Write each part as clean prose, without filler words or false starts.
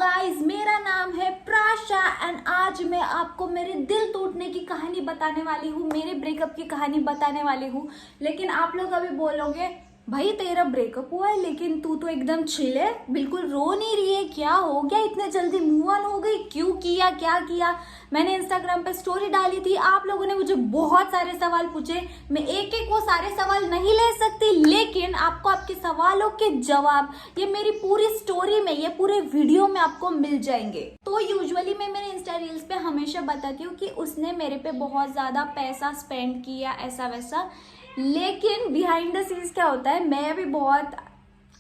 Guys, मेरा नाम है प्राशा एंड आज मैं आपको मेरे दिल टूटने की कहानी बताने वाली हूँ, मेरे ब्रेकअप की कहानी बताने वाली हूँ। लेकिन आप लोग अभी बोलोगे भाई तेरा ब्रेकअप हुआ है लेकिन तू तो एकदम चिल है, बिल्कुल रो नहीं रही है, क्या हो गया, इतने जल्दी मूव ऑन हो गई, क्यों किया, क्या किया। मैंने इंस्टाग्राम पे स्टोरी डाली थी, आप लोगों ने मुझे बहुत सारे सवाल पूछे। मैं एक एक वो सारे सवाल नहीं ले सकती, लेकिन आपको आपके सवालों के जवाब ये मेरी पूरी स्टोरी में, ये पूरे वीडियो में आपको मिल जाएंगे। तो यूजुअली मैं मेरे इंस्टा रील्स पे हमेशा बताती हूँ कि उसने मेरे पे बहुत ज्यादा पैसा स्पेंड किया, ऐसा वैसा। लेकिन बिहाइंड द सीन्स क्या होता है, मैं भी बहुत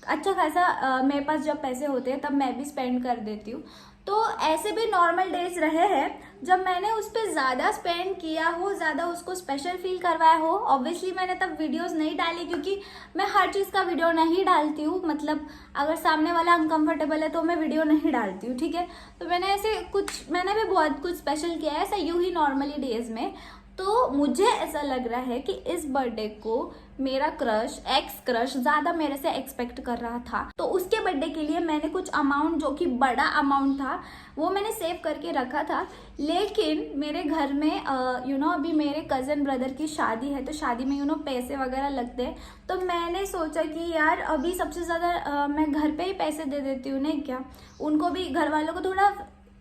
अच्छा खासा मेरे पास जब पैसे होते हैं तब मैं भी स्पेंड कर देती हूँ। तो ऐसे भी नॉर्मल डेज रहे हैं जब मैंने उस पर ज़्यादा स्पेंड किया हो, ज़्यादा उसको स्पेशल फील करवाया हो। ऑब्वियसली मैंने तब वीडियोस नहीं डाली क्योंकि मैं हर चीज़ का वीडियो नहीं डालती हूँ, मतलब अगर सामने वाला अनकंफर्टेबल है तो मैं वीडियो नहीं डालती हूँ, ठीक है। तो मैंने भी बहुत कुछ स्पेशल किया है ऐसा यूं ही नॉर्मली डेज में। तो मुझे ऐसा लग रहा है कि इस बर्थडे को मेरा क्रश, एक्स क्रश, ज्यादा मेरे से एक्सपेक्ट कर रहा था। तो उसके बर्थडे के लिए मैंने कुछ अमाउंट, जो कि बड़ा अमाउंट था, वो मैंने सेव करके रखा था। लेकिन मेरे घर में अभी मेरे कजन ब्रदर की शादी है, तो शादी में पैसे वगैरह लगते हैं। तो मैंने सोचा कि यार अभी सबसे ज्यादा मैं घर पे ही पैसे दे देती हूँ, नहीं क्या, उनको भी, घर वालों को थोड़ा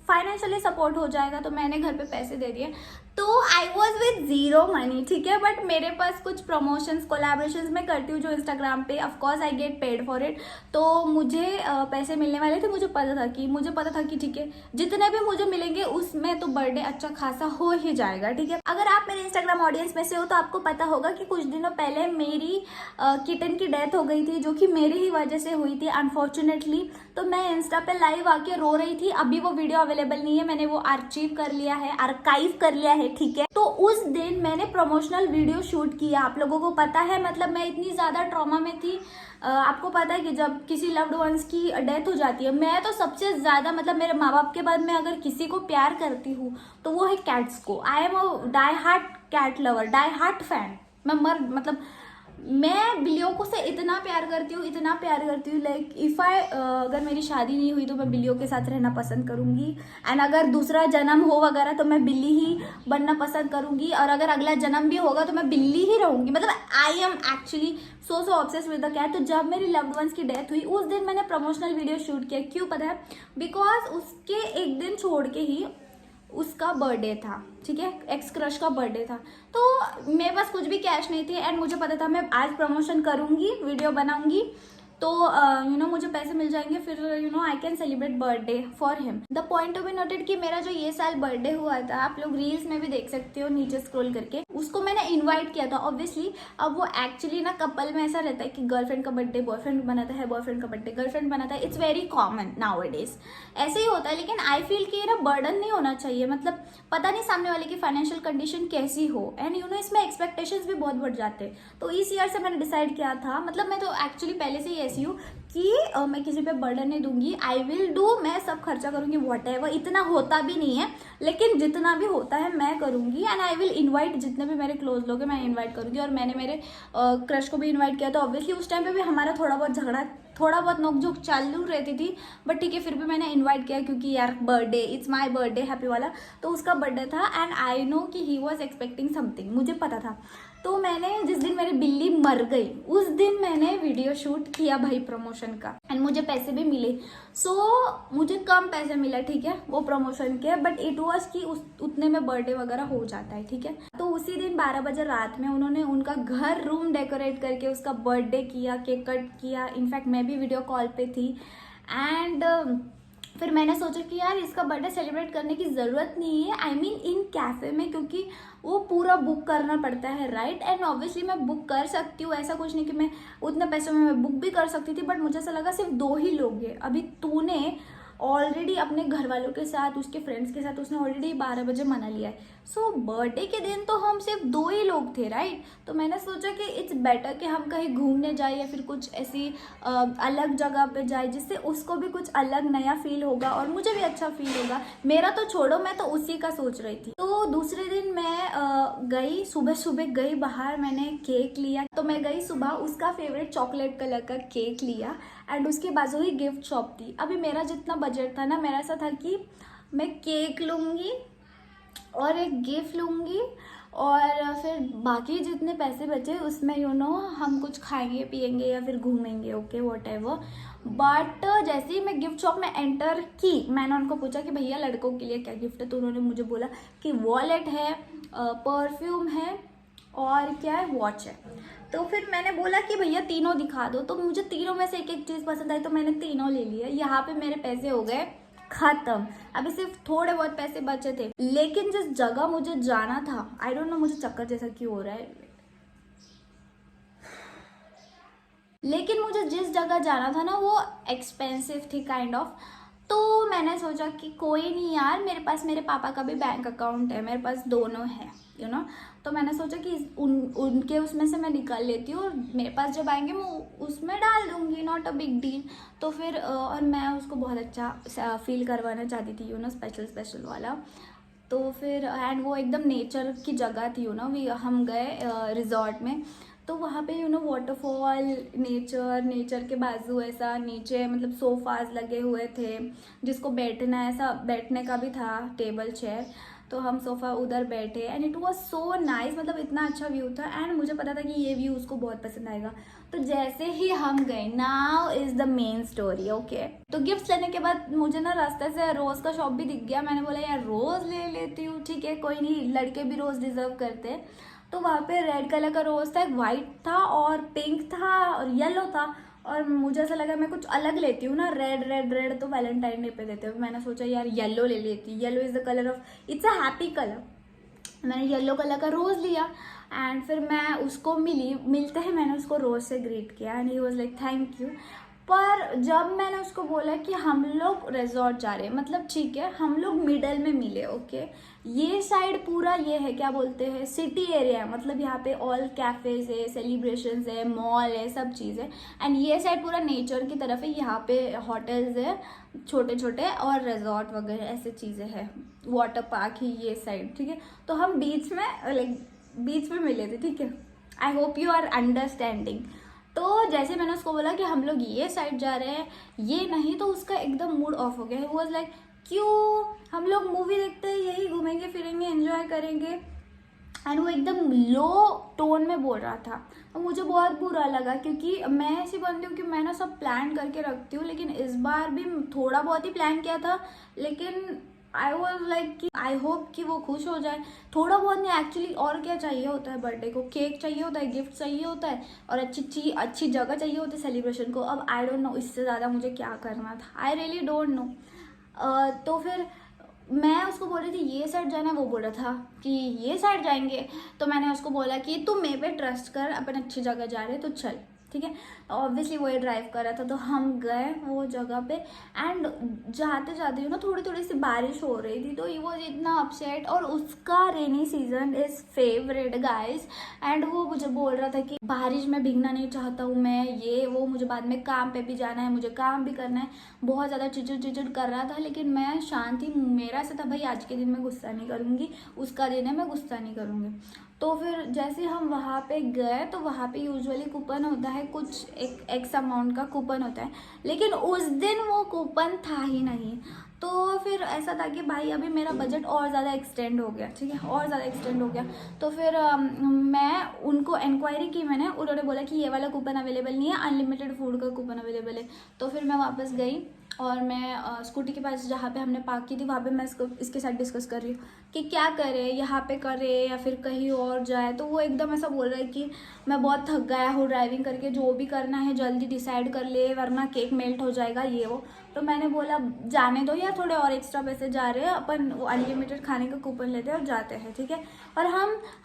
फाइनेंशियली सपोर्ट हो जाएगा। तो मैंने घर पे पैसे दे दिए। तो I was with zero money, ठीक है, बट मेरे पास कुछ प्रमोशंस, कोलैबोरेशंस में करती हूँ जो इंस्टाग्राम पे, of course I get paid for it. तो मुझे पैसे मिलने वाले थे, मुझे पता था कि ठीक है, जितने भी मुझे मिलेंगे उसमें तो बर्थडे अच्छा खासा हो ही जाएगा, ठीक है। अगर आप मेरे इंस्टाग्राम ऑडियंस में से हो तो आपको पता होगा कि कुछ दिनों पहले मेरी किटन की डेथ हो गई थी, जो कि मेरी ही वजह से हुई थी अनफॉर्चुनेटली। तो मैं इंस्टा पे लाइव आके रो रही थी। अभी वो वीडियो अवेलेबल नहीं है, मैंने वो आर्काइव कर लिया है, ठीक है। तो उस दिन मैंने प्रमोशनल वीडियो शूट किया, आप लोगों को पता है, मतलब मैं इतनी ज्यादा ट्रॉमा में थी। आपको पता है कि जब किसी लव्ड वंस की डेथ हो जाती है, मैं तो सबसे ज्यादा, मतलब मेरे माँ बाप के बाद मैं अगर किसी को प्यार करती हूँ तो वो है कैट्स को। I am a die hard cat lover, die hard fan. मैं बिल्लियों को से इतना प्यार करती हूँ, लाइक इफ आई, अगर मेरी शादी नहीं हुई तो मैं बिल्लियों के साथ रहना पसंद करूंगी। एंड अगर दूसरा जन्म हो वगैरह तो मैं बिल्ली ही बनना पसंद करूंगी, और अगर अगला जन्म भी होगा तो मैं बिल्ली ही रहूंगी। मतलब I am actually so obsessed with the cat. तो जब मेरी लव्ड वंस की डेथ हुई उस दिन मैंने प्रमोशनल वीडियो शूट किया। क्यों पता है? बिकॉज उसके एक दिन छोड़ के ही उसका बर्थडे था, ठीक है, एक्स क्रश का बर्थडे था। तो मेरे पास कुछ भी कैश नहीं थी एंड मुझे पता था मैं आज प्रमोशन करूंगी, वीडियो बनाऊंगी, तो मुझे पैसे मिल जाएंगे, फिर I can celebrate birthday for him. The point to be noted कि मेरा जो ये साल बर्थडे हुआ था, आप लोग रील्स में भी देख सकते हो नीचे स्क्रॉल करके, उसको मैंने इनवाइट किया था। ऑब्वियसली अब वो एक्चुअली ना कपल में ऐसा रहता है कि गर्लफ्रेंड का बर्थडे बॉयफ्रेंड बनाता है, बॉयफ्रेंड का बर्थडे गर्लफ्रेंड बनाता है। It's very common now A days, ऐसे ही होता है। लेकिन आई फील कि ना बर्डन नहीं होना चाहिए, मतलब पता नहीं सामने वाले की फाइनेंशियल कंडीशन कैसी हो, एंड इसमें एक्सपेक्टेशंस भी बहुत बढ़ जाते हैं। तो इस ईयर से मैंने डिसाइड किया था, मतलब मैं तो एक्चुअली पहले से ही ऐसी हूँ कि मैं किसी पे बर्डन नहीं दूंगी। आई विल डू, मैं सब खर्चा करूंगी, व्हाटएवर। इतना होता भी नहीं है लेकिन जितना भी होता है मैं करूंगी। एंड आई विल इनवाइट जितने भी मेरे क्लोज लोग हैं, मैं इनवाइट करूंगी। और मैंने मेरे क्रश को भी इनवाइट किया। तो ऑब्वियसली उस टाइम पे भी हमारा थोड़ा बहुत नोकझोंक चालू रहती थी, बट ठीक है, फिर भी मैंने इनवाइट किया क्योंकि यार birthday, it's my birthday, happy वाला। तो उसका बर्थडे था एंड आई नो कि ही वॉज एक्सपेक्टिंग समथिंग, मुझे पता था। तो मैंने, जिस दिन मेरी बिल्ली मर गई उस दिन मैंने वीडियो शूट किया भाई प्रमोशन का, एंड मुझे पैसे भी मिले। मुझे कम पैसे मिला, ठीक है, वो प्रमोशन के, बट इट वॉज कि उतने में बर्थडे वगैरह हो जाता है, ठीक है। तो उसी दिन 12 बजे रात में उन्होंने उनका घर रूम डेकोरेट करके उसका बर्थडे किया, केक कट किया। इनफैक्ट मैं भी वीडियो कॉल पे थी। एंड फिर मैंने सोचा कि यार इसका बर्थडे सेलिब्रेट करने की ज़रूरत नहीं है, आई मीन इन कैफ़े में, क्योंकि वो पूरा बुक करना पड़ता है, राइट। एंड ऑब्वियसली मैं बुक कर सकती हूँ, ऐसा कुछ नहीं कि मैं उतने पैसों में मैं बुक भी कर सकती थी, बट मुझे ऐसा लगा सिर्फ 2 ही लोग हैं। अभी तूने ऑलरेडी अपने घर वालों के साथ, उसके फ्रेंड्स के साथ उसने ऑलरेडी 12 बजे मना लिया है। सो बर्थडे के दिन तो हम सिर्फ 2 ही लोग थे, राइट। तो मैंने सोचा कि इट्स बेटर कि हम कहीं घूमने जाए या फिर कुछ ऐसी अलग जगह पे जाए, जिससे उसको भी कुछ अलग नया फील होगा और मुझे भी अच्छा फील होगा। मेरा तो छोड़ो, मैं तो उसी का सोच रही थी। तो दूसरे दिन मैं गई, सुबह गई बाहर, मैंने केक लिया। तो मैं गई सुबह, उसका फेवरेट चॉकलेट कलर का केक लिया एंड उसके बाजू ही गिफ्ट शॉप थी। अभी मेरा जितना बजट था ना, मेरा ऐसा था कि मैं केक लूँगी और एक गिफ्ट लूँगी और फिर बाकी जितने पैसे बचे उसमें हम कुछ खाएंगे पिएंगे या फिर घूमेंगे, ओके वॉट एवर। बट जैसे ही मैं गिफ्ट शॉप में एंटर की, मैंने उनको पूछा कि भैया लड़कों के लिए क्या गिफ्ट है, तो उन्होंने मुझे बोला कि वॉलेट है, परफ्यूम है और क्या है, वॉच है। तो फिर मैंने बोला कि भैया तीनों दिखा दो, तो मुझे तीनों में से एक एक चीज़ पसंद आई तो मैंने तीनों ले लिया। यहाँ पे मेरे पैसे हो गए खत्म। अभी सिर्फ थोड़े बहुत पैसे बचे थे, लेकिन जिस जगह मुझे जाना था, आई डोंट नो मुझे चक्कर जैसा क्यों हो रहा है, लेकिन मुझे जिस जगह जाना था ना वो एक्सपेंसिव थी काइंड ऑफ। तो मैंने सोचा कि कोई नहीं यार, मेरे पास मेरे पापा का भी बैंक अकाउंट है, मेरे पास दोनों है तो मैंने सोचा कि उनके उसमें से मैं निकाल लेती हूँ और मेरे पास जब आएंगे मैं उसमें डाल दूँगी, नॉट अ बिग डील। तो फिर और मैं उसको बहुत अच्छा फील करवाना चाहती थी स्पेशल वाला। तो फिर एंड वो एकदम नेचर की जगह थी हम गए रिजॉर्ट में, तो वहाँ पे वाटरफॉल, नेचर के बाजू ऐसा नीचे मतलब सोफाज लगे हुए थे, जिसको बैठना ऐसा बैठने का भी था, टेबल चेयर। तो हम सोफ़ा उधर बैठे and it was so nice, मतलब इतना अच्छा व्यू था एंड मुझे पता था कि ये व्यू उसको बहुत पसंद आएगा। तो जैसे ही हम गए, now is the main story, okay. तो गिफ्ट लेने के बाद मुझे ना रास्ते से रोज़ का शॉप भी दिख गया। मैंने बोला यार रोज़ ले लेती हूँ, ठीक है कोई नहीं, लड़के भी रोज़ डिजर्व करते हैं। तो वहाँ पे रेड कलर का रोज़ था, एक वाइट था और पिंक था और येलो था, और मुझे ऐसा लगा मैं कुछ अलग लेती हूँ ना, रेड तो वैलेंटाइन डे पे देते हैं। मैंने सोचा यार येलो ले लेती, yellow is the colour of, it's a happy colour. मैंने येलो कलर का रोज़ लिया एंड फिर मैं उसको मिलते हैं मैंने उसको रोज़ से ग्रीट किया and he was like thank you. पर जब मैंने उसको बोला कि हम लोग रिजॉर्ट जा रहे हैं, मतलब ठीक है हम लोग मिडल में मिले, ओके। ये साइड पूरा ये है क्या बोलते हैं, सिटी एरिया है, मतलब यहाँ पे ऑल कैफेज है, सेलिब्रेशंस है, मॉल है, सब चीज़ है। एंड ये साइड पूरा नेचर की तरफ है, यहाँ पे होटल्स है छोटे छोटे और रिजॉर्ट वगैरह ऐसे चीज़ें हैं, वाटर पार्क ही ये साइड, ठीक है। तो हम बीच में मिले थे, ठीक है। I hope you are understanding. तो जैसे मैंने उसको बोला कि हम लोग ये साइड जा रहे हैं, ये नहीं, तो उसका एकदम मूड ऑफ हो गया। ही वाज लाइक क्यों, हम लोग मूवी देखते हैं, यही घूमेंगे फिरेंगे एंजॉय करेंगे। एंड वो एकदम लो टोन में बोल रहा था और मुझे बहुत बुरा लगा, क्योंकि मैं ऐसी बंदी हूँ कि मैं ना सब प्लान करके रखती हूँ, लेकिन इस बार भी थोड़ा बहुत ही प्लान किया था, लेकिन आई वॉज लाइक कि आई होप कि वो खुश हो जाए। थोड़ा बहुत नहीं, एक्चुअली और क्या चाहिए होता है बर्थडे को, केक चाहिए होता है, गिफ्ट चाहिए होता है और अच्छी जगह चाहिए होती है सेलिब्रेशन को। अब आई डोंट नो इससे ज़्यादा मुझे क्या करना था, आई रियली डोंट नो। तो फिर मैं उसको बोल रही थी ये साइड जाना, वो बोल रहा था कि ये साइड जाएंगे। तो मैंने उसको बोला कि तू मेरे पे ट्रस्ट कर, अपन अच्छी जगह जा रहे हैं तो चल, ठीक है। ऑब्वियसली वो ड्राइव कर रहा था, तो हम गए वो जगह पे एंड जाते जाते थोड़ी थोड़ी सी बारिश हो रही थी, तो वो इतना अपसेट। और उसका rainy season is favourite guys, and वो मुझे बोल रहा था कि बारिश में भीगना नहीं चाहता हूँ मैं, ये वो, मुझे बाद में काम पे भी जाना है, मुझे काम भी करना है, बहुत ज़्यादा चिचिड़ कर रहा था। लेकिन मैं शांति, मेरा ऐसा था भाई आज के दिन मैं गुस्सा नहीं करूँगी, उसका दिन है मैं गुस्सा नहीं करूँगी। तो फिर जैसे हम वहाँ पे गए, तो वहाँ पे यूजुअली कूपन होता है, कुछ एक एक्स अमाउंट का कूपन होता है, लेकिन उस दिन वो कूपन था ही नहीं। तो फिर ऐसा था कि भाई अभी मेरा बजट और ज़्यादा एक्सटेंड हो गया, ठीक है, और ज़्यादा एक्सटेंड हो गया। तो फिर मैं उनको इंक्वायरी की, मैंने, उन्होंने बोला कि ये वाला कूपन अवेलेबल नहीं है, अनलिमिटेड फूड का कूपन अवेलेबल है। तो फिर मैं वापस गई और मैं स्कूटी के पास जहाँ पे हमने पार्क की थी वहाँ पे मैं इसके साथ डिस्कस कर रही हूँ कि क्या करे, यहाँ पे करे या फिर कहीं और जाए। तो वो एकदम ऐसा बोल रहा है कि मैं बहुत थक गया हूँ ड्राइविंग करके, जो भी करना है जल्दी डिसाइड कर ले वरना केक मेल्ट हो जाएगा, ये वो। तो मैंने बोला जाने दो यार, थोड़े और एक्स्ट्रा पैसे जा रहे हैं, अपन वो अनलिमिटेड खाने का कूपन लेते हैं और जाते हैं, ठीक है। और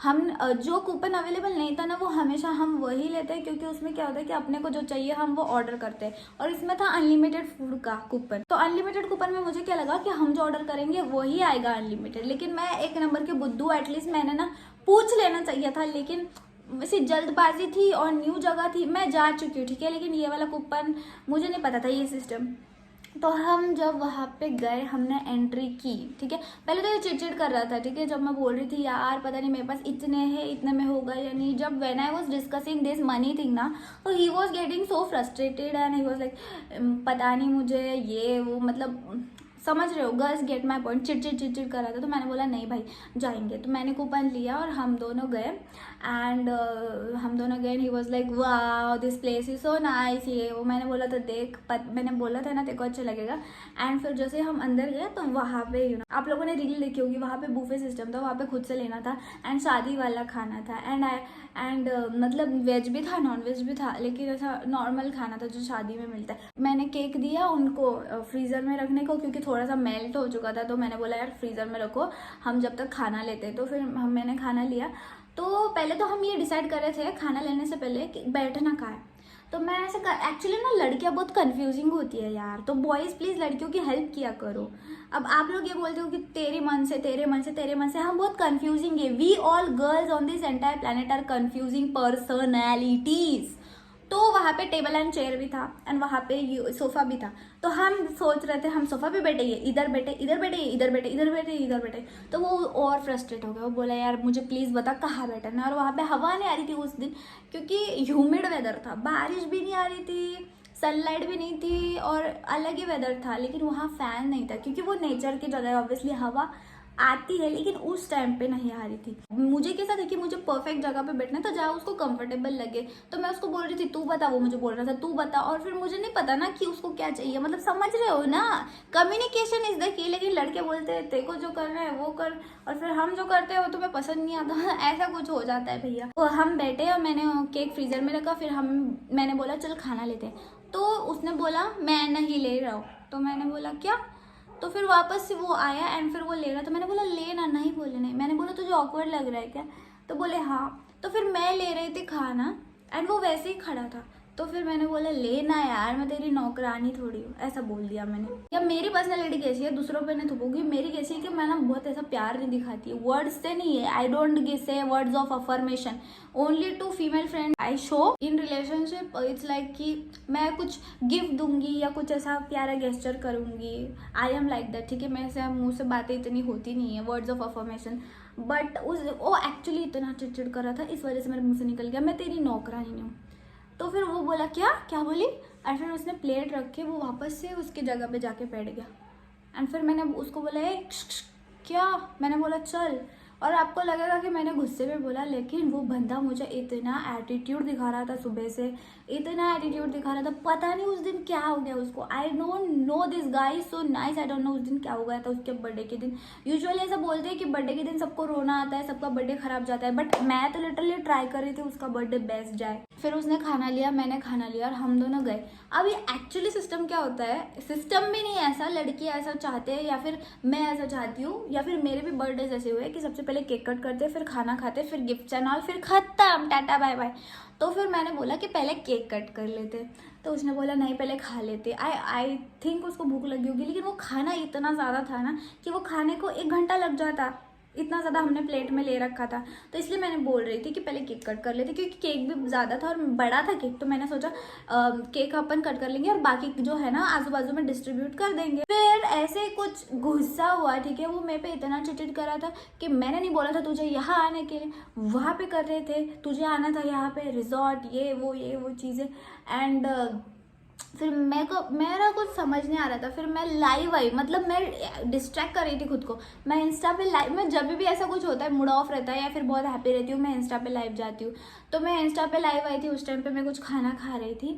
हम जो कूपन अवेलेबल नहीं था ना, वो हमेशा हम वही लेते हैं, क्योंकि उसमें क्या होता है कि अपने को जो चाहिए हम वो ऑर्डर करते हैं, और इसमें था अनलिमिटेड फूड का कूपन। तो अनलिमिटेड कूपन में मुझे क्या लगा कि हम जो ऑर्डर करेंगे वही आएगा अनलिमिटेड। लेकिन मैं एक नंबर के बुद्धू, एटलीस्ट मैंने ना पूछ लेना चाहिए था, लेकिन वैसे जल्दबाजी थी और न्यू जगह थी, मैं जा चुकी हूँ, ठीक है। लेकिन ये वाला कूपन मुझे नहीं पता था ये सिस्टम, तो हम जब वहाँ पे गए, हमने एंट्री की, ठीक है। पहले तो ये चिड़चिड़ कर रहा था, ठीक है, जब मैं बोल रही थी यार पता नहीं मेरे पास इतने हैं, इतने में होगा या नहीं। जब when I was discussing this money thing ना, तो he was getting so frustrated and he was like पता नहीं मुझे ये वो, मतलब समझ रहे हो, गर्ल्स गेट माई पॉइंट, चिड़चिड़ कर रहा था। तो मैंने बोला नहीं भाई जाएंगे। तो मैंने कूपन लिया और हम दोनों गए एंड हम दोनों गए। ही वॉज लाइक वाह this place is so nice, ये वो। मैंने बोला तो देख, मैंने बोला था ना तेरे को अच्छा लगेगा। एंड फिर जैसे हम अंदर गए तो वहाँ पे आप लोगों ने रील देखी होगी, वहाँ पे बुफे सिस्टम था, वहाँ पे खुद से लेना था एंड शादी वाला खाना था। एंड मतलब वेज भी था नॉन वेज भी था, लेकिन ऐसा नॉर्मल खाना था जो शादी में मिलता है। मैंने केक दिया उनको फ्रीज़र में रखने को, क्योंकि थोड़ा सा मेल्ट हो चुका था। तो मैंने बोला यार फ्रीज़र में रखो, हम जब तक खाना लेते हैं। तो फिर मैंने खाना लिया। तो पहले तो हम ये डिसाइड कर रहे थे खाना लेने से पहले कि बैठना कहाँ है। तो मैं ऐसे एक्चुअली ना लड़कियां बहुत कंफ्यूजिंग होती है यार, तो बॉयज़ प्लीज़ लड़कियों की हेल्प किया करो। अब आप लोग ये बोलते हो कि तेरे मन से तेरे मन से तेरे मन से, हम बहुत कंफ्यूजिंग है। We all girls on this entire planet are confusing personalities. तो वहाँ पे टेबल एंड चेयर भी था एंड वहाँ पे सोफ़ा भी था। तो हम सोच रहे थे हम सोफ़ा पे बैठेंगे, इधर बैठे इधर बैठे इधर बैठे इधर बैठे इधर बैठे। तो वो और फ्रस्ट्रेट हो गया, वो बोला यार मुझे प्लीज़ बता कहाँ बैठना है। और वहाँ पे हवा नहीं आ रही थी उस दिन, क्योंकि ह्यूमिड वेदर था, बारिश भी नहीं आ रही थी, सनलाइट भी नहीं थी और अलग ही वेदर था। लेकिन वहाँ फ़ैन नहीं था, क्योंकि वो नेचर की जगह है, ऑब्वियसली हवा आती है, लेकिन उस टाइम पे नहीं आ रही थी। मुझे कैसा था कि मुझे परफेक्ट जगह पे बैठना था जहाँ उसको कंफर्टेबल लगे। तो मैं उसको बोल रही थी तू बता, वो मुझे बोल रहा था तू बता। और फिर मुझे नहीं पता ना कि उसको क्या चाहिए, मतलब समझ रहे हो ना, कम्युनिकेशन इज द की। लेकिन लड़के बोलते हैं तेरे को जो करना है वो कर, और फिर हम जो करते हैं वो तुम्हें पसंद नहीं आता। ऐसा कुछ हो जाता है भैया। तो हम बैठे और मैंने केक फ्रीजर में रखा। फिर मैंने बोला चल खाना लेते हैं। तो उसने बोला मैं नहीं ले रहा हूँ। तो मैंने बोला क्या? तो फिर वापस से वो आया एंड फिर वो ले रहा। तो मैंने बोला लेना, नहीं बोले नहीं। मैंने बोला तुझे ऑकवर्ड लग रहा है क्या? तो बोले हाँ। तो फिर मैं ले रही थी खाना एंड वो वैसे ही खड़ा था। तो फिर मैंने बोला लेना यार, मैं तेरी नौकरानी थोड़ी हूँ, ऐसा बोल दिया मैंने। या मेरी पर्सनैलिटी कैसी है दूसरों पे नहीं थोपूंगी, मेरी कैसी है कि मैं ना बहुत ऐसा प्यार नहीं दिखाती, वर्ड्स से नहीं है। I don't say words of affirmation, only to female friend I show in relationship. It's like कि मैं कुछ गिफ्ट दूंगी या कुछ ऐसा प्यारा गेस्चर करूंगी, आई एम लाइक दैट, ठीक है। मैं ऐसे मुंह से बातें इतनी होती नहीं है वर्ड्स ऑफ अफर्मेशन। बट वो एक्चुअली इतना चिड़चिड़ कर रहा था, इस वजह से मेरे मुंह से निकल गया मैं तेरी नौकरानी हूँ। तो फिर वो बोला क्या बोली, और फिर उसने प्लेट रख के वो वापस से उसकी जगह पे जाके बैठ गया। एंड फिर मैंने उसको बोला क्या, मैंने बोला चल। और आपको लगेगा कि मैंने गुस्से में बोला, लेकिन वो बंदा मुझे इतना एटीट्यूड दिखा रहा था, सुबह से इतना एटीट्यूड दिखा रहा था। पता नहीं उस दिन क्या हो गया उसको। आई don't no, this guy is so nice. I don't no उस दिन क्या हो गया था उसके बर्थडे के दिन। यूजुअली ऐसा बोलते हैं कि बर्थडे के दिन सबको रोना आता है, सबका बर्थडे खराब जाता है, बट मैं तो लिटरली ट्राई कर रही थी उसका बर्थडे बेस्ट जाए। फिर उसने खाना लिया, मैंने खाना लिया और हम दोनों गए। अब ये एक्चुअली सिस्टम क्या होता है, सिस्टम भी नहीं है ऐसा, लड़की ऐसा चाहते हैं या फिर मैं ऐसा चाहती हूँ, या फिर मेरे भी बर्थडे ऐसे हुए कि सबसे पहले केक कट करते, फिर खाना खाते, फिर गिफ्ट एंड ऑल, फिर खत्म, टाटा बाय बाय। तो फिर मैंने बोला कि पहले केक कट कर लेते। तो उसने बोला नहीं पहले खा लेते। आई थिंक उसको भूख लगी होगी, लेकिन वो खाना इतना ज़्यादा था ना कि वो खाने को 1 घंटा लग जाता, इतना ज़्यादा हमने प्लेट में ले रखा था। तो इसलिए मैंने बोल रही थी कि पहले केक कट कर लेते, क्योंकि केक भी ज़्यादा था और बड़ा था केक। तो मैंने सोचा केक अपन कट कर लेंगे और बाकी जो है ना आजू बाजू में डिस्ट्रीब्यूट कर देंगे। फिर ऐसे कुछ गुस्सा हुआ, ठीक है। वो मेरे पे इतना चिड़चिड़ कर रहा था कि मैंने नहीं बोला था तुझे यहाँ आने के लिए, वहाँ पे कर रहे थे, तुझे आना था यहाँ पे रिजॉर्ट, ये वो चीज़ें। एंड फिर मेरा कुछ समझ नहीं आ रहा था। फिर मैं लाइव आई, मतलब मैं डिस्ट्रैक्ट कर रही थी खुद को। मैं इंस्टा पे लाइव, मैं जब भी ऐसा कुछ होता है, मूड ऑफ रहता है या फिर बहुत हैप्पी रहती हूँ, मैं इंस्टा पे लाइव जाती हूँ। तो मैं इंस्टा पे लाइव आई थी, उस टाइम पे मैं कुछ खाना खा रही थी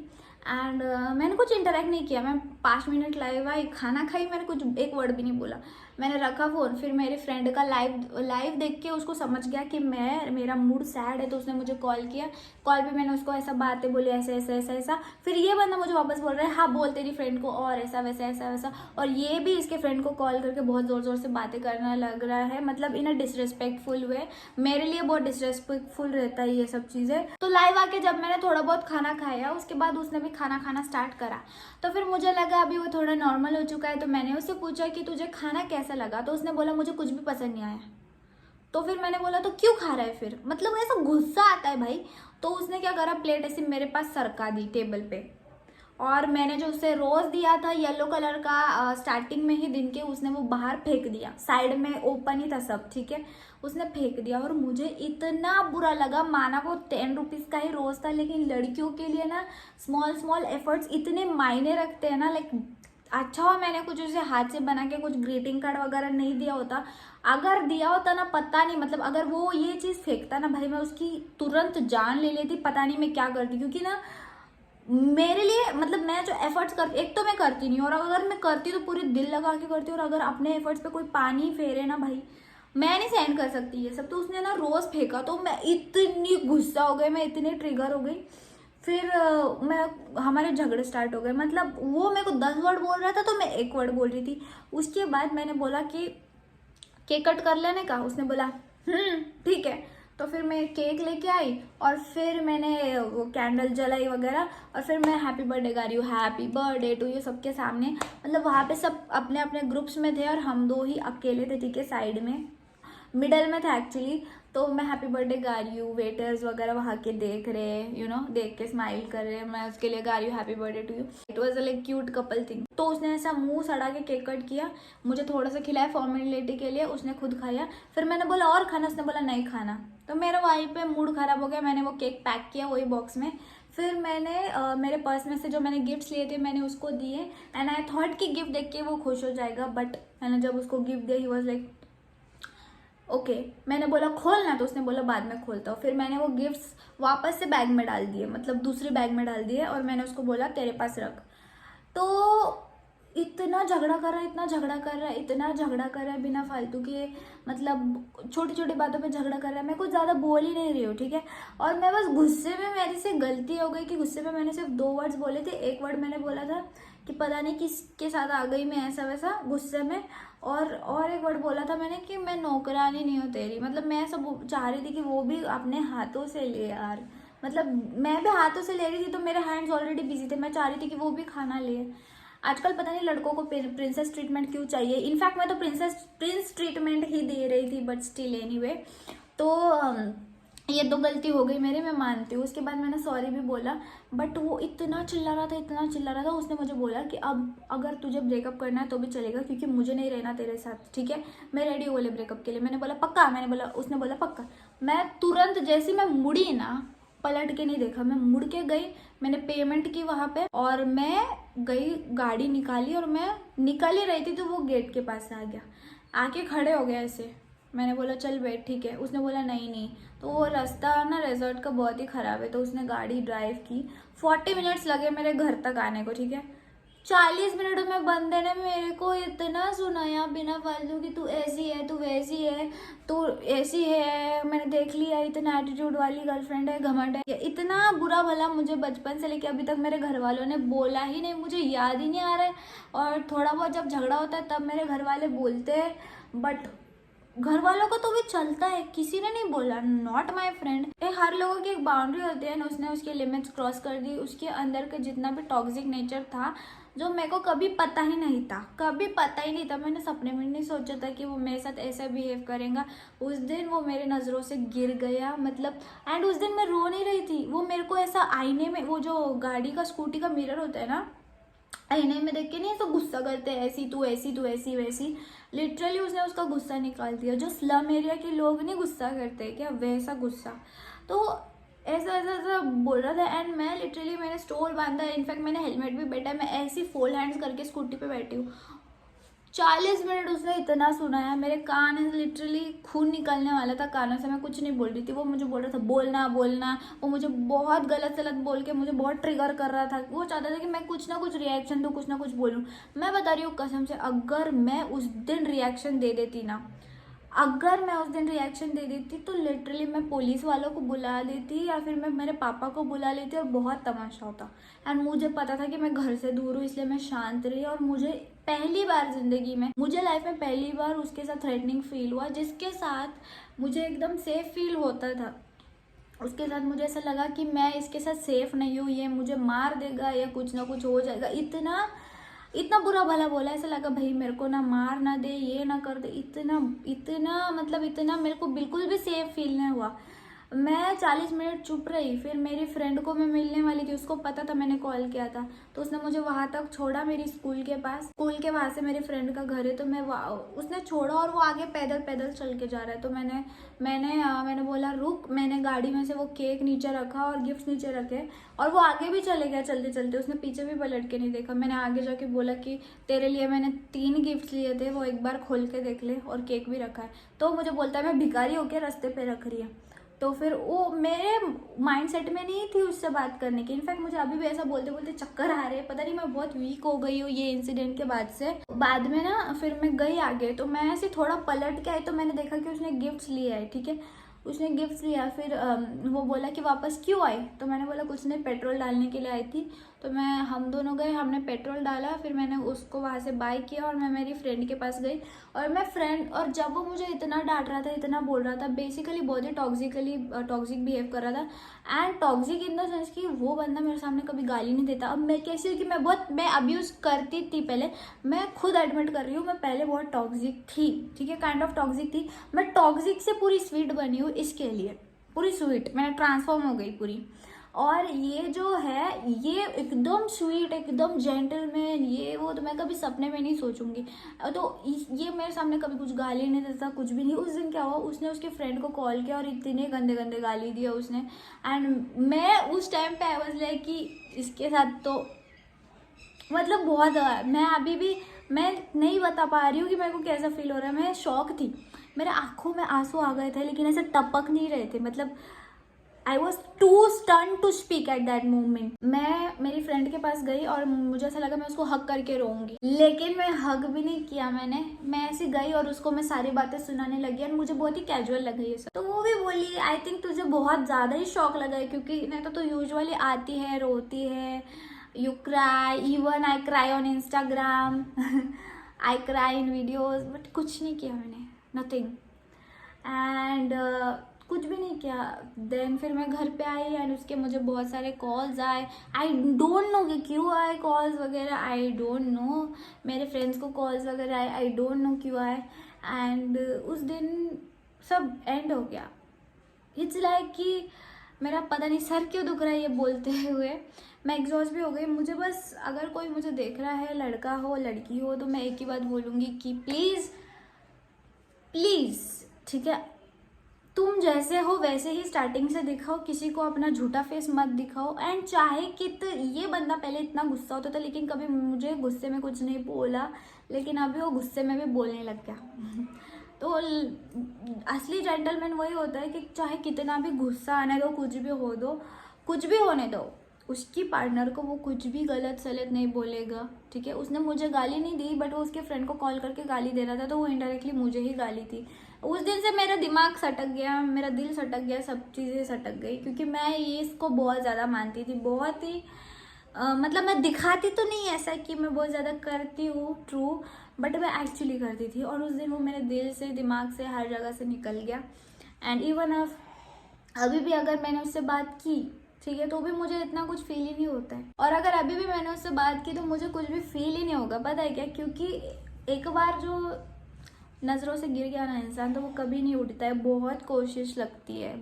एंड मैंने कुछ इंटरेक्ट नहीं किया। मैं 5 मिनट लाइव आई, खाना खाई, मैंने कुछ एक वर्ड भी नहीं बोला, मैंने रखा फ़ोन। फिर मेरे फ्रेंड का लाइव देख के उसको समझ गया कि मेरा मूड सैड है, तो उसने मुझे कॉल किया। कॉल पे मैंने उसको ऐसा बातें बोली, ऐसा। फिर ये बंदा मुझे वापस बोल रहा है हाँ बोल तेरी फ्रेंड को, और ऐसा वैसा। और ये भी इसके फ्रेंड को कॉल करके बहुत ज़ोर से बातें करने लग रहा है, मतलब इन अ डिसरेस्पेक्टफुल वे। मेरे लिए बहुत डिसरेस्पेक्टफुल रहता है ये सब चीज़ें। तो लाइव आके जब मैंने थोड़ा बहुत खाना खाया, उसके बाद उसने भी खाना खाना स्टार्ट करा। तो फिर मुझे लगा अभी वो थोड़ा नॉर्मल हो चुका है। तो मैंने उससे पूछा कि तुझे खाना कैसा लगा? तो उसने बोला मुझे कुछ भी पसंद नहीं आया। तो फिर मैंने बोला तो क्यों खा रहा है फिर, मतलब ऐसा गुस्सा आता है भाई। तो उसने क्या करा, प्लेट ऐसे मेरे पास सरका दी टेबल पे। और मैंने जो उसे रोज दिया था येलो कलर का, स्टार्टिंग में ही दिन के, उसने वो बाहर फेंक दिया, साइड में ओपन ही था सब, ठीक है, उसने फेंक दिया। और मुझे इतना बुरा लगा, माना वो 10 रुपीज़ का ही रोज था, लेकिन लड़कियों के लिए ना स्मॉल स्मॉल एफर्ट्स इतने मायने रखते हैं ना। लाइक अच्छा हुआ मैंने कुछ उसे हाथ से बना के कुछ ग्रीटिंग कार्ड वगैरह नहीं दिया होता। अगर दिया होता ना, पता नहीं, मतलब अगर वो ये चीज़ फेंकता ना भाई, मैं उसकी तुरंत जान ले लेती, पता नहीं मैं क्या करती। क्योंकि ना मेरे लिए, मतलब मैं जो एफर्ट्स करती, एक तो मैं करती नहीं, और अगर मैं करती तो पूरी दिल लगा के करती, और अगर अपने एफर्ट्स पे कोई पानी फेरे ना भाई, मैं नहीं सहन कर सकती ये सब। तो उसने ना रोज फेंका, तो मैं इतनी गुस्सा हो गई, मैं इतनी ट्रिगर हो गई। फिर मैं हमारे झगड़े स्टार्ट हो गए। मतलब वो मेरे को 10 वर्ड बोल रहा था तो मैं 1 वर्ड बोल रही थी। उसके बाद मैंने बोला कि केक कट कर लेने का। उसने बोला ठीक है। तो फिर मैं केक लेके आई, और फिर मैंने वो कैंडल जलाई वगैरह, और फिर मैं हैप्पी बर्थडे गा रही हूँ, हैप्पी बर्थडे टू यू, सबके सामने। मतलब वहाँ पे सब अपने अपने ग्रुप्स में थे, और हम 2 ही अकेले थे, ठीक है, साइड में, मिडल में था एक्चुअली। तो मैं हैप्पी बर्थडे गा रही हूँ, वेटर्स वगैरह वहाँ के देख रहे, देख के स्माइल कर रहे हैं, मैं उसके लिए गा रही हूँ happy birthday to you. It was like cute couple thing. तो उसने ऐसा मुंह सड़ा के केक कट किया, मुझे थोड़ा सा खिलाया फॉर्मेलिटी के लिए, उसने खुद खाया। फिर मैंने बोला और खाना, उसने बोला नहीं खाना। तो मेरा वहीं पे मूड खराब हो गया। मैंने वो केक पैक किया वही बॉक्स में। फिर मैंने मेरे पर्स में से जो मैंने गिफ्ट्स लिए थे मैंने उसको दिए, एंड आई थॉट कि गिफ्ट देख के वो खुश हो जाएगा। बट मैंने जब उसको गिफ्ट दिया, ही वॉज लाइक ओके। मैंने बोला खोलना, तो उसने बोला बाद में खोलता हूँ। फिर मैंने वो गिफ्ट्स वापस से बैग में डाल दिए, मतलब दूसरी बैग में डाल दिए, और मैंने उसको बोला तेरे पास रख। तो इतना झगड़ा कर रहा है, इतना झगड़ा कर रहा है, इतना झगड़ा कर रहा है बिना फालतू के, मतलब छोटी छोटी बातों पे झगड़ा कर रहा है। मैं कुछ ज़्यादा बोल ही नहीं रही हूँ, ठीक है। और मैं बस गुस्से में, मेरी से गलती हो गई कि गुस्से में मैंने सिर्फ 2 वर्ड्स बोले थे। 1 वर्ड मैंने बोला था कि पता नहीं किसके साथ आ गई मैं ऐसा वैसा गुस्से में, और 1 वर्ड बोला था मैंने कि मैं नौकरानी नहीं हूँ तेरी। मतलब मैं सब चाह रही थी कि वो भी अपने हाथों से ले यार, मतलब मैं भी हाथों से ले रही थी, तो मेरे हैंड्स ऑलरेडी बिजी थे, मैं चाह रही थी कि वो भी खाना ले। आजकल पता नहीं लड़कों को प्रिंसेस ट्रीटमेंट क्यों चाहिए। इनफैक्ट मैं तो प्रिंस ट्रीटमेंट ही दे रही थी, बट स्टिल एनीवे। तो ये तो गलती हो गई मेरी, मैं मानती हूँ। उसके बाद मैंने सॉरी भी बोला, बट वो इतना चिल्ला रहा था, इतना चिल्ला रहा था। उसने मुझे बोला कि अब अगर तुझे ब्रेकअप करना है तो भी चलेगा, क्योंकि मुझे नहीं रहना तेरे साथ, ठीक है, मैं रेडी हूँ बोले ब्रेकअप के लिए। मैंने बोला पक्का, उसने बोला पक्का। मैं तुरंत जैसे मैं मुड़ी ना, पलट के नहीं देखा, मैं मुड़ के गई, मैंने पेमेंट की वहाँ पे, और मैं गई, गाड़ी निकाली, और मैं निकल ही रही थी तो वो गेट के पास आ गया, आके खड़े हो गया ऐसे। मैंने बोला चल बैठ, ठीक है। उसने बोला नहीं नहीं। तो वो रास्ता ना रिजॉर्ट का बहुत ही ख़राब है, तो उसने गाड़ी ड्राइव की। 40 मिनट्स लगे मेरे घर तक आने को, ठीक है। 40 मिनट में बंदे ने मेरे को इतना सुनाया बिना फालतू कि तू ऐसी है, तू वैसी है, तू ऐसी है, मैंने देख लिया, इतना एटीट्यूड वाली गर्लफ्रेंड है, घमंड है। इतना बुरा भला मुझे बचपन से लेके अभी तक मेरे घर वालों ने बोला ही नहीं, मुझे याद ही नहीं आ रहा है। और थोड़ा बहुत जब झगड़ा होता है तब मेरे घर वाले बोलते हैं, बट घर वालों को तो भी चलता है, किसी ने नहीं बोला, नॉट माई फ्रेंड। हर लोगों की एक बाउंड्री होती है ना, उसने उसके लिमिट्स क्रॉस कर दी। उसके अंदर का जितना भी टॉक्सिक नेचर था, जो मेरे को कभी पता ही नहीं था, कभी पता ही नहीं था, मैंने सपने में नहीं सोचा था कि वो मेरे साथ ऐसा बिहेव करेगा। उस दिन वो मेरे नज़रों से गिर गया, मतलब, एंड उस दिन मैं रो नहीं रही थी। वो मेरे को ऐसा आईने में, वो जो गाड़ी का स्कूटी का मिरर होता है ना, आईने में देख के नहीं तो गुस्सा करते हैं, ऐसी तू ऐसी, तू ऐसी वैसी। लिटरली उसने उसका गुस्सा निकाल दिया। जो स्लम एरिया के लोग नहीं गुस्सा करते क्या, वैसा गुस्सा। तो ऐसा ऐसा ऐसा बोल रहा था, एंड मैं लिटरली, मैंने स्टोल बांधा है, इनफैक्ट मैंने हेलमेट भी बैठा है, मैं ऐसी फोल्ड हैंड्स करके स्कूटी पे बैठी हूँ। 40 मिनट उसने इतना सुनाया, मेरे कान लिटरली खून निकलने वाला था कानों से। मैं कुछ नहीं बोल रही थी, वो मुझे बोल रहा था बोलना बोलना। वो मुझे बहुत गलत सलत बोल के मुझे बहुत ट्रिगर कर रहा था। वो चाहता था कि मैं कुछ ना कुछ रिएक्शन दूँ, कुछ ना कुछ बोलूँ। मैं बता रही हूँ कसम से, अगर मैं उस दिन रिएक्शन दे देती ना, अगर मैं उस दिन रिएक्शन दे देती तो लिटरली मैं पुलिस वालों को बुला लेती, या फिर मैं मेरे पापा को बुला लेती, और बहुत तमाशा होता। एंड मुझे पता था कि मैं घर से दूर हूँ, इसलिए मैं शांत रही। और मुझे पहली बार ज़िंदगी में, मुझे लाइफ में पहली बार उसके साथ थ्रेटनिंग फील हुआ, जिसके साथ मुझे एकदम सेफ फील होता था। उसके साथ मुझे ऐसा लगा कि मैं इसके साथ सेफ नहीं हूँ, ये मुझे मार देगा या कुछ ना कुछ हो जाएगा। इतना इतना बुरा भला बोला, ऐसा लगा भाई मेरे को ना मार ना दे, ये ना कर दे। इतना इतना मतलब इतना मेरे को बिल्कुल भी सेफ फील नहीं हुआ। मैं 40 मिनट चुप रही। फिर मेरी फ्रेंड को मैं मिलने वाली थी, उसको पता था मैंने कॉल किया था, तो उसने मुझे वहां तक छोड़ा मेरी स्कूल के पास। स्कूल के वहां से मेरी फ्रेंड का घर है, तो मैं उसने छोड़ा और वो आगे पैदल पैदल चल के जा रहा है। तो मैंने बोला रुक। मैंने गाड़ी में से वो केक नीचे रखा और गिफ्ट नीचे रखे और वो आगे भी चले गया चलते चलते। उसने पीछे भी पलट के नहीं देखा। मैंने आगे जाके बोला कि तेरे लिए मैंने 3 गिफ्ट लिए थे, वो एक बार खोल के देख ले, और केक भी रखा है। तो मुझे बोलता है मैं भिखारी होके रास्ते पे रख रही है। तो फिर वो मेरे माइंड सेट में नहीं थी उससे बात करने की। इनफैक्ट मुझे अभी भी ऐसा बोलते बोलते चक्कर आ रहे हैं, पता नहीं मैं बहुत वीक हो गई हूँ ये इंसिडेंट के बाद से। बाद में ना फिर मैं गई आगे, तो मैं ऐसे थोड़ा पलट के आई, तो मैंने देखा कि उसने गिफ्ट्स लिए है। ठीक है, उसने गिफ्ट्स लिया। फिर वो बोला कि वापस क्यों आई, तो मैंने बोला कुछ नहीं, पेट्रोल डालने के लिए आई थी। तो हम दोनों गए, हमने पेट्रोल डाला, फिर मैंने उसको वहाँ से बाय किया और मैं मेरी फ्रेंड के पास गई। और जब वो मुझे इतना डांट रहा था, इतना बोल रहा था, बेसिकली बहुत ही टॉक्सिक बिहेव कर रहा था। And toxic in the sense कि वो बंदा मेरे सामने कभी गाली नहीं देता। अब मैं कैसी हूँ कि मैं अब्यूज करती थी पहले, मैं खुद एडमिट कर रही हूँ, मैं पहले बहुत टॉक्सिक थी। ठीक है, काइंड ऑफ टॉक्सिक थी। मैं टॉक्सिक से पूरी स्वीट बनी हूँ, इसके लिए पूरी स्वीट मैंने ट्रांसफॉर्म हो गई पूरी। और ये जो है, ये एकदम स्वीट, एकदम जेंटलमैन, ये वो तो मैं कभी सपने में नहीं सोचूंगी। तो ये मेरे सामने कभी कुछ गाली नहीं देता, कुछ भी नहीं। उस दिन क्या हुआ, उसने उसके फ्रेंड को कॉल किया और इतने गंदे गंदे गाली दिया उसने। एंड मैं उस टाइम पे आई वाज लाइक कि इसके साथ तो मतलब बहुत, मैं अभी भी मैं नहीं बता पा रही हूँ कि मेरे को कैसा फील हो रहा है। मैं शॉक थी, मेरे आंखों में आंसू आ गए थे, लेकिन ऐसे टपक नहीं रहे थे। मतलब I was too stun to speak at that moment. मैं मेरी फ्रेंड के पास गई और मुझे ऐसा लगा मैं उसको हग करके रोऊंगी, लेकिन मैं हग भी नहीं किया। मैं ऐसे गई और उसको मैं सारी बातें सुनाने लगी और मुझे बहुत ही कैजुअल लगा ये सब। तो वो भी बोली आई थिंक तुझे बहुत ज़्यादा ही शौक लगा है, क्योंकि नहीं तो यूजुअली आती है, रोती है, you cry, even I cry on Instagram, I cry in videos, but कुछ नहीं किया मैंने, नथिंग। एंड कुछ भी नहीं किया। देन फिर मैं घर पे आई एंड उसके मुझे बहुत सारे कॉल्स आए। आई डोंट नो कि क्यों आए कॉल्स वगैरह, आई डोंट नो। मेरे फ्रेंड्स को कॉल्स वगैरह आए, आई डोंट नो क्यों आए। एंड उस दिन सब एंड हो गया। इट्स लाइक कि मेरा पता नहीं सर क्यों दुख रहा है ये बोलते हुए। मैं एग्जॉस्ट भी हो गई। मुझे बस, अगर कोई मुझे देख रहा है, लड़का हो लड़की हो, तो मैं एक ही बात बोलूँगी कि प्लीज़ प्लीज़, ठीक है, तुम जैसे हो वैसे ही स्टार्टिंग से दिखाओ, किसी को अपना झूठा फेस मत दिखाओ। एंड चाहे कि ये बंदा पहले इतना गुस्सा होता था, लेकिन कभी मुझे गुस्से में कुछ नहीं बोला, लेकिन अभी वो गुस्से में भी बोलने लग गया। तो असली जेंटलमैन वही होता है कि चाहे कितना भी गुस्सा आने दो, कुछ भी हो दो, कुछ भी होने दो, उसकी पार्टनर को वो कुछ भी गलत सलत नहीं बोलेगा। ठीक है, उसने मुझे गाली नहीं दी, बट वो उसके फ्रेंड को कॉल करके गाली दे रहा था, तो वो इनडायरेक्टली मुझे ही गाली थी। उस दिन से मेरा दिमाग सटक गया, मेरा दिल सटक गया, सब चीज़ें सटक गई, क्योंकि मैं ये इसको बहुत ज़्यादा मानती थी, बहुत ही मतलब मैं दिखाती तो नहीं ऐसा कि मैं बहुत ज़्यादा करती हूँ, ट्रू, बट मैं एक्चुअली करती थी। और उस दिन वो मेरे दिल से, दिमाग से, हर जगह से निकल गया। एंड इवन अभी भी अगर मैंने उससे बात की, ठीक है, तो भी मुझे इतना कुछ फील ही नहीं होता है। और अगर अभी भी मैंने उससे बात की तो मुझे कुछ भी फील ही नहीं होगा। पता है क्या, क्योंकि एक बार जो नज़रों से गिर गया ना इंसान, तो वो कभी नहीं उठता है। बहुत कोशिश लगती है,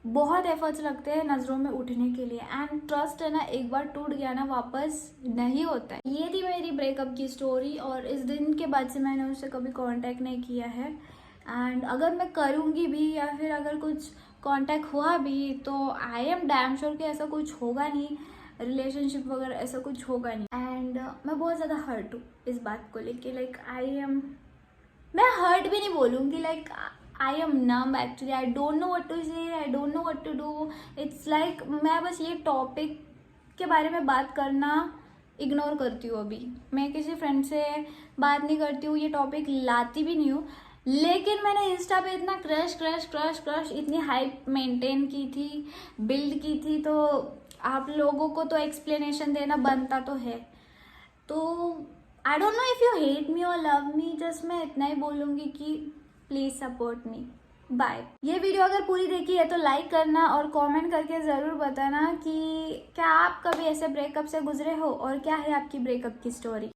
बहुत एफर्ट्स लगते हैं नज़रों में उठने के लिए। एंड ट्रस्ट है ना, एक बार टूट गया ना, वापस नहीं होता है। ये थी मेरी ब्रेकअप की स्टोरी, और इस दिन के बाद से मैंने उससे कभी कांटेक्ट नहीं किया है। एंड अगर मैं करूँगी भी, या फिर अगर कुछ कांटेक्ट हुआ भी, तो आई एम डैम श्योर कि ऐसा कुछ होगा नहीं, रिलेशनशिप वगैरह ऐसा कुछ होगा नहीं। एंड मैं बहुत ज़्यादा हर्ट हूँ इस बात को लेके। मैं हर्ट भी नहीं बोलूँगी, like I am numb actually. I don't know what to say, I don't know what to do. It's like मैं बस ये टॉपिक के बारे में बात करना इग्नोर करती हूँ। अभी मैं किसी फ्रेंड से बात नहीं करती हूँ, ये टॉपिक लाती भी नहीं हूँ। लेकिन मैंने इंस्टा पे इतना क्रश इतनी हाइप मेंटेन की थी, बिल्ड की थी, तो आप लोगों को तो एक्सप्लेनेशन देना बनता तो है। तो आई don't know if you hate me और लव मी, जस्ट मैं इतना ही बोलूँगी कि प्लीज़ सपोर्ट मी। बाय। ये वीडियो अगर पूरी देखी है तो लाइक करना और कमेंट करके ज़रूर बताना कि क्या आप कभी ऐसे ब्रेकअप से गुजरे हो और क्या है आपकी ब्रेकअप की स्टोरी।